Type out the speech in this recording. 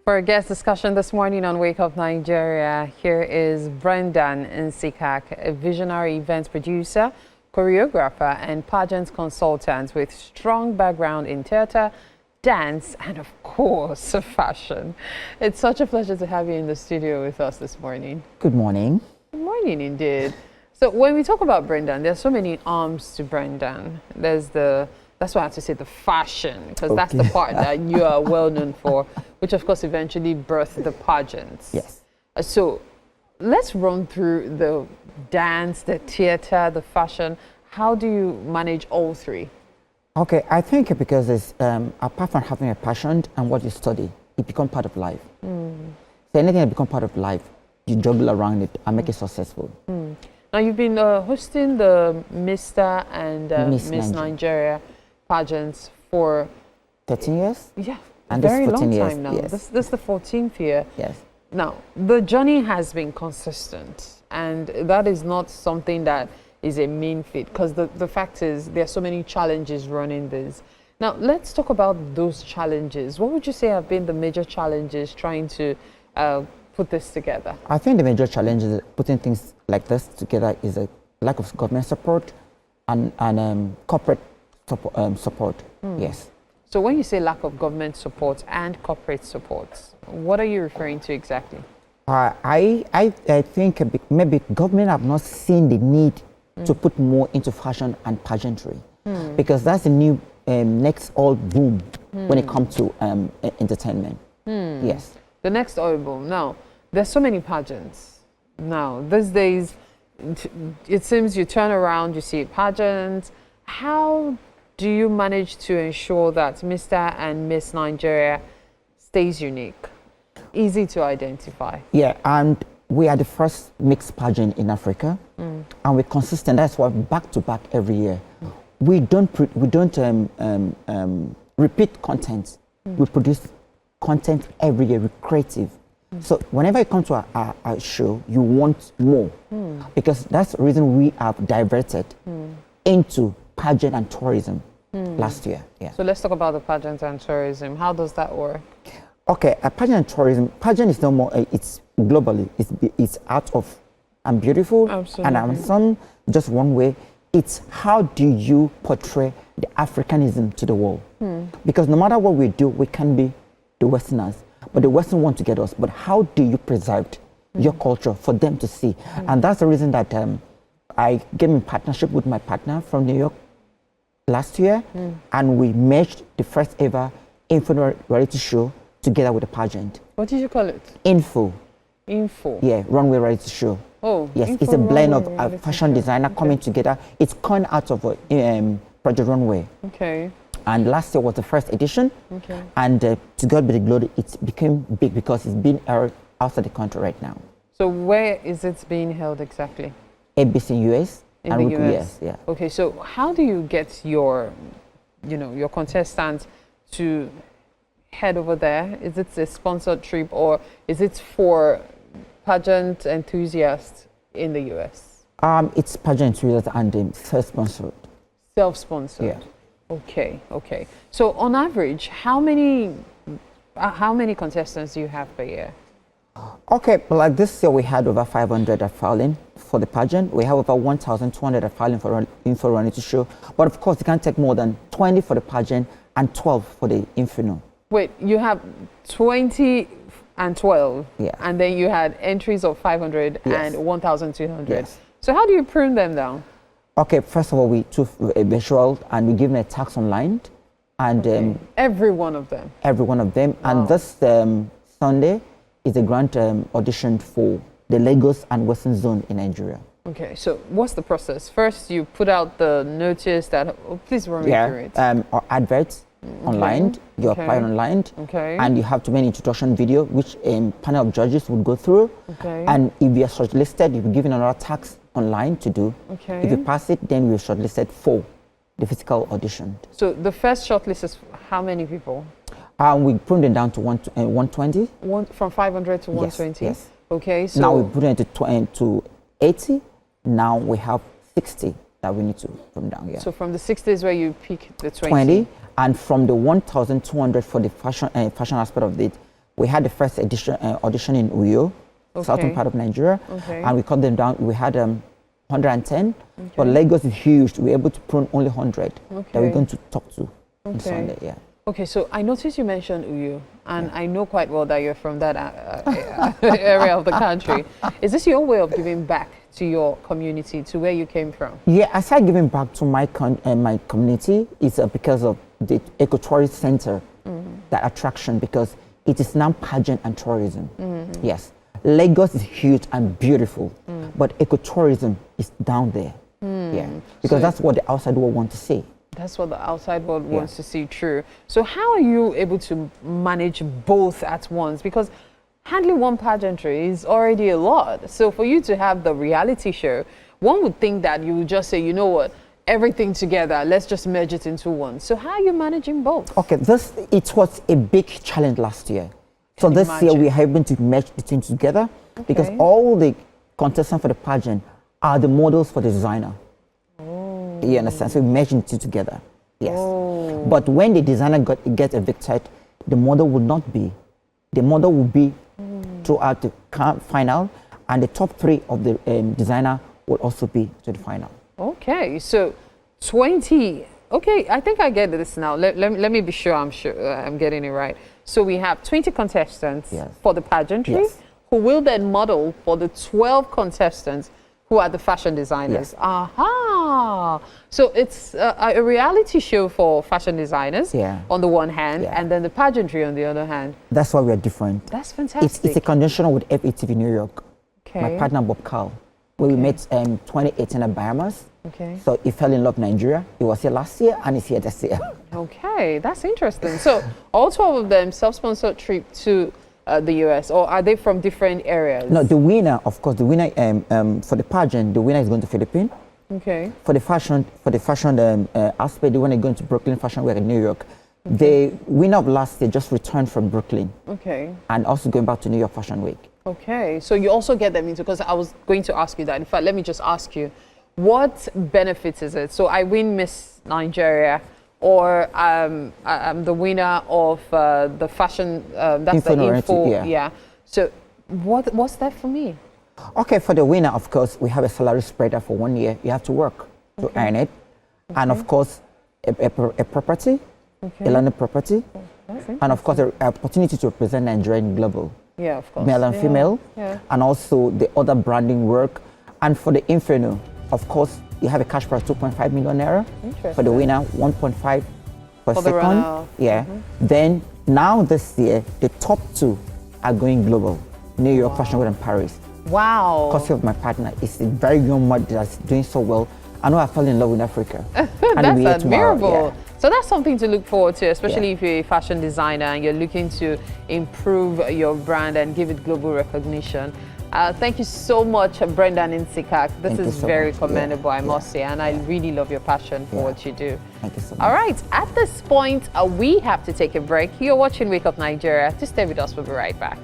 For our guest discussion this morning on Wake Up Nigeria, here is Brendan Nsikak, a visionary events producer, choreographer, and pageant consultant with strong background in theater, dance, and of course, fashion. It's such a pleasure to have you in the studio with us this morning. Good morning. Good morning, indeed. So when we talk about Brendan, there's so many arms to Brendan. That's why I have to say the fashion, because that's the part that you are well known for, which of course eventually birthed the pageants. Yes. So let's run through the dance, the theater, the fashion. How do you manage all three? Okay, I think because it's, apart from having a passion and what you study, it becomes part of life. So anything that becomes part of life, you juggle around it and make it successful. Now you've been hosting the Mr. and Miss Nigeria pageants for 13 years? Yeah, and very long years, time now. Yes. This is the 14th year. Yes. Now, the journey has been consistent, and that is not something that is a mean feat, because the fact is there are so many challenges running this. Now, let's talk about those challenges. What would you say have been the major challenges trying to put this together? I think the major challenges putting things like this together is a lack of government support and corporate support. Yes. So when you say lack of government support and corporate support, what are you referring to exactly? I think maybe government have not seen the need to put more into fashion and pageantry, because that's the new next oil boom when it comes to entertainment. Yes. The next oil boom. Now, there's so many pageants. Now, these days, it seems you turn around, you see pageants. How do you manage to ensure that Mr. and Miss Nigeria stays unique, easy to identify? Yeah, and we are the first mixed pageant in Africa, and we're consistent. That's why back to back every year. We don't repeat content. We produce content every year. We're creative. So whenever you come to our show, you want more, because that's the reason we have diverted into pageant and tourism last year. Yeah. So let's talk about the pageant and tourism. How does that work? Okay, pageant and tourism. Pageant is no more. It's globally. It's art of and beautiful. Absolutely. And handsome. Just one way. It's how do you portray the Africanism to the world? Because no matter what we do, we can be the Westerners, but the Western want to get us. But how do you preserve your culture for them to see? And that's the reason that I came in partnership with my partner from New York last year, and we merged the first ever info reality show together with a pageant. What did you call it? Info. Info. Yeah, runway reality show. Oh, yes, it's a blend of a fashion designer coming together. It's coming out of Project Runway. Okay. And last year was the first edition. Okay. And to God be the glory, it became big because it's being aired outside the country right now. So where is it being held exactly? ABC US. In and the US? Yeah. Okay, so how do you get your contestants to head over there? Is it a sponsored trip, or is it for pageant enthusiasts in the US? It's pageant enthusiasts and self-sponsored. Self-sponsored. Yeah. Okay. So on average, how many contestants do you have per year? Okay, but like this year we had over 500 that filing for the pageant. We have over 1,200 that filing for info reality show. But of course, you can't take more than 20 for the pageant and 12 for the inferno. Wait, you have 20 and 12, yeah, and then you had entries of 500 yes, and 1,200. Yes. So how do you prune them down? Okay, first of all, we took a visual and we give them a tax online, and every one of them. Every one of them, wow. And this Sunday is a grand audition for the Lagos and Western Zone in Nigeria. Okay, so what's the process? First, you put out the notice that, please run me through it. Or adverts online, you apply online, and you have to make an introduction video, which a panel of judges would go through. Okay. And if you are shortlisted, you'll be given another task online to do. Okay. If you pass it, then you're shortlisted for the physical audition. So the first shortlist is how many people? We prune them down to 120. From 500 to 120? Yes. Okay, so now we put it to 80. Now we have 60 that we need to prune down. Yeah. So from the 60 is where you pick the 20. And from the 1,200 for the fashion aspect of it, We had the first audition in Uyo, southern part of Nigeria, and we cut them down. We had 110, but Lagos is huge. We were able to prune only 100 that we're going to talk to on Sunday. Yeah. Okay, so I noticed you mentioned Uyo, and I know quite well that you're from that area of the country. Is this your way of giving back to your community, to where you came from? Yeah, I started giving back to my community. It's because of the ecotourism center, that attraction, because it is now pageant and tourism. Yes, Lagos is huge and beautiful, but ecotourism is down there. Yeah, because that's what the outside world wants to see. That's what the outside world wants to see, true. So how are you able to manage both at once? Because handling one pageantry is already a lot. So for you to have the reality show, one would think that you would just say, you know what, everything together, let's just merge it into one. So how are you managing both? Okay, it was a big challenge last year. So this year we are able to merge the teams together because all the contestants for the pageant are the models for the designer. You understand? So we merged the two together. Yes. But when the designer gets evicted, the model will not be. The model will be throughout the final, and the top 3 of the designer will also be to the final. Okay, so 20. Okay, I think I get this now. Let me be sure I'm getting it right. So we have 20 contestants for the pageantry who will then model for the 12 contestants who are the fashion designers. Aha! So it's a reality show for fashion designers on the one hand, and then the pageantry on the other hand. That's why we are different. That's fantastic. It's a conjunction with FATV New York. My partner Bob Carl, where we met 2018 at Bahamas. So he fell in love with Nigeria. He was here last year and he's here this year. Okay, that's interesting. So all 12 of them self-sponsored trip to the US, or are they from different areas? No, the winner, of course, the winner for the pageant, the winner is going to Philippines. For the fashion aspect, the winner is going to Brooklyn Fashion Week in New York. The winner of last year just returned from Brooklyn. And also going back to New York Fashion Week. Okay, so you also get them into, because I was going to ask you that. In fact, let me just ask you, what benefits is it? So I win Miss Nigeria, or I'm the winner of the fashion, that's the info. So what's that for me? Okay, for the winner, of course, we have a salary spreader for 1 year. You have to work to earn it. And of course, a property, a landed property. And of course, an opportunity to represent Nigeria in global. Yeah, of course. Male and female. And also the other branding work. And for the Inferno, of course, you have a cash prize 2.5 million naira. For the winner, 1.5 per second. Then now this year, the top 2 are going global. New York Fashion Week and Paris. Wow. Because of my partner, it's a very young man that's doing so well. I know I fell in love with Africa. That's admirable. So that's something to look forward to, especially if you're a fashion designer and you're looking to improve your brand and give it global recognition. Thank you so much, Brendan Nsikak. This is very commendable, I must say, and I really love your passion for what you do. Thank you so much. All right, at this point, we have to take a break. You're watching Wake Up Nigeria. Just stay with us. We'll be right back.